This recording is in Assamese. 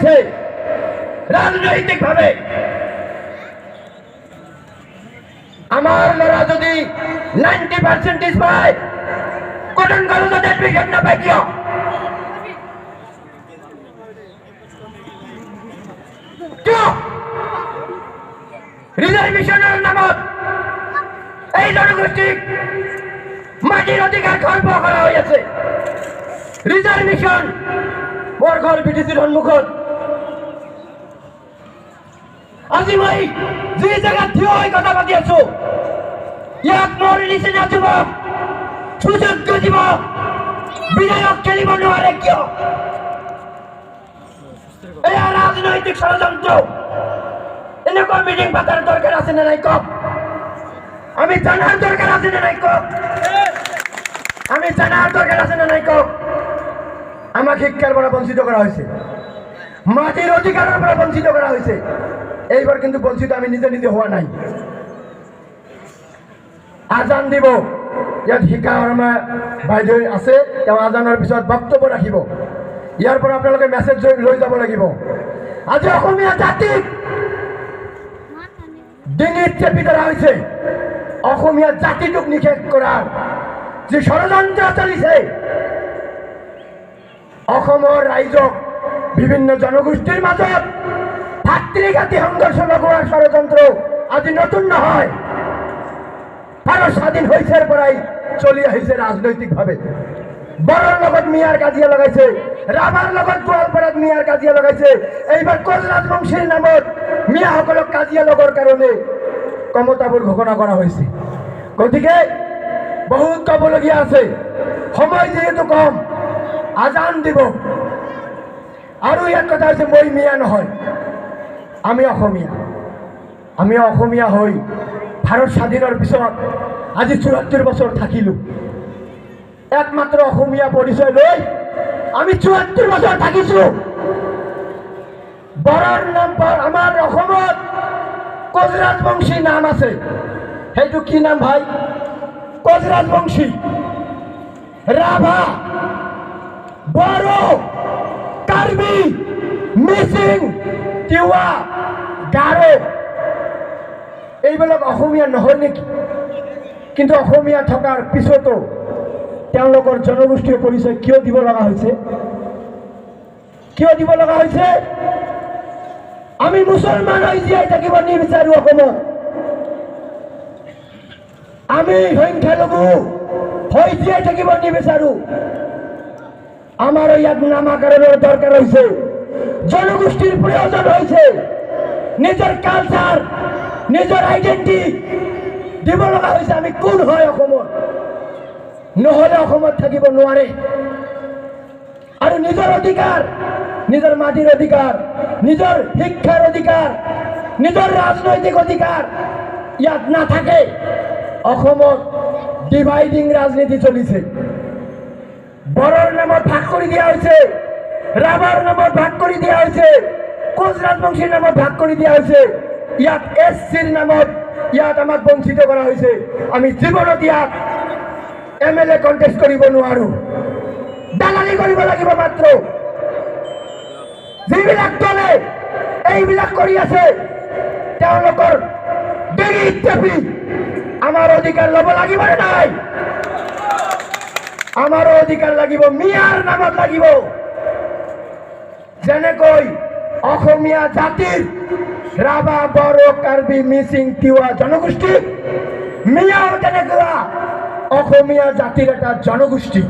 হয়েছে রাজনৈতিকভাবে। আমার লড়া যদি 90% পায় কটন কলেজে অ্যাডমিশন না পাই কিয় রিজার্ভেশনের নামত এই জনগোষ্ঠী মাটির অধিকার খর্ব করা হয়েছে। রিজার্ভেশন মোর ঘর বিটিসির সম্মুখত আজি মই যে জায়গা থিয় হয়ে কথা পাতি আছো ইয়াক মোৰ নিচিনা যুৱক সুযোগ্য যুৱক বিধায়ক খেলিব নোৱাৰে কিয়? এয়া ৰাজনৈতিক ষড়যন্ত্ৰ। এনেকুৱা মিটিং পাতাৰ দৰকাৰ আছে নে নাই কওক? আমি জানার দরকার আছে না নাই কওক? আমি জানার দরকার আছে না নাই কওক? আমাকে শিক্ষার পৰা বঞ্চিত কৰা হয়েছে, মাটিৰ অধিকাৰেৰ পৰা বঞ্চিত করা হয়েছে। এইবার কিন্তু বঞ্চিত আমি নিজে নিজে হওয়া নাই। আজান দিব, ইয়াত শিকা আমাৰ বাইদেউ আছে, তেওঁ আজানৰ পিছত বক্তব্য ৰাখিব। ইয়াৰ পৰা আপোনালোকে মেছেজ লৈ যাব লাগিব। আজি অসমীয়া জাতিক ডিঙিত চেপি ধৰা হৈছে। অসমীয়া জাতিটোক নিষেধ কৰাৰ যে ষড়যন্ত্ৰ চলিছে, অসমৰ ৰাইজক বিভিন্ন জনগোষ্ঠীৰ মাজত ভাতৃঘাতী সংঘৰ্ষ লগোৱাৰ ষড়যন্ত্ৰ আজি নতুন নহয়। ভাৰত স্বাধীন হৈছেৰ পৰাই চলি আহিছে ৰাজনৈতিকভাৱে। বড়োৰ লগত মিয়াৰ কাজিয়া লগাইছে, ৰাভাৰ লগত গোৱালপাৰাত মিয়াৰ কাজিয়া লগাইছে। এইবাৰ কোচ ৰাজবংশীৰ নামত মিয়াসকলক কাজিয়া লগৰ কাৰণে ক্ষমতাবোৰ ঘোষণা কৰা হৈছে। গতিকে বহুত ক'বলগীয়া আছে, সময় যিহেতু কম। আজান দিব আৰু ইয়াত কথা হৈছে মই মিয়া নহয়, আমি অসমীয়া। আমি অসমীয়া হৈ ভাৰত স্বাধীনৰ পিছত আজি ৭৪ বছৰ থাকিলোঁ। একমাত্ৰ অসমীয়া পৰিচয় লৈ আমি ৭৪ বছৰ থাকিছোঁ। বড়োৰ নাম আমাৰ অসমত কোচ ৰাজবংশী নাম আছে। সেইটো কি নাম ভাই? কোচ ৰাজবংশী, ৰাভা, বড়ো, কাৰ্বি, মিচিং, তিৱা, গাৰো, এইবিলাক অসমীয়া নহয় নেকি? কিন্তু অসমীয়া থকাৰ পিছতো তেওঁলোকৰ জনগোষ্ঠীয় পৰিচয় কিয় দিব লগা হৈছে? কিয় দিব লগা হৈছে? আমি মুছলমান হৈ জীয়াই থাকিব নিবিচাৰো অসমত। আমি সংখ্যালঘু হৈ জীয়াই থাকিব নিবিচাৰো। আমাৰ ইয়াত নামাকৰণৰ দৰকাৰ হৈছে, জনগোষ্ঠীৰ প্ৰয়োজন হৈছে। নিজৰ কালচাৰ, নিজৰ আইডেন্টিটি দিব লগা হৈছে। আমি কোন হয় অসমত, নহ'লে অসমত থাকিব নোৱাৰে। আৰু নিজৰ অধিকাৰ, নিজৰ মাটিৰ অধিকাৰ, নিজৰ শিক্ষাৰ অধিকাৰ, নিজৰ ৰাজনৈতিক অধিকাৰ ইয়াত নাথাকে। অসমত ডিভাইডিং ৰাজনীতি চলিছে। বড়োৰ নামত ভাগ কৰি দিয়া হৈছে, ৰাভাৰ নামত ভাগ কৰি দিয়া হৈছে, কোচ ৰাজবংশীৰ নামত ভাগ কৰি দিয়া হৈছে। ইয়াত SCৰ নামত ইয়াত আমাক বঞ্চিত কৰা হৈছে। আমি জীৱনত ইয়াত MLA কণ্টেষ্ট কৰিব নোৱাৰো, দালালি কৰিব লাগিব মাত্ৰ। যিবিলাক দলে এইবিলাক কৰি আছে তেওঁলোকৰ ডিঙিত চেপি আমাৰ অধিকাৰ ল'ব লাগিব নে নাই? আমাৰো অধিকাৰ লাগিব, মিয়াৰ নামত লাগিব। যেনেকৈ অসমীয়া জাতিৰ ৰাভা, বড়ো, কাৰ্বি, মিচিং, তিৱা জনগোষ্ঠী, মিয়াও তেনেকুৱা অসমীয়া জাতিৰ এটা জনগোষ্ঠী।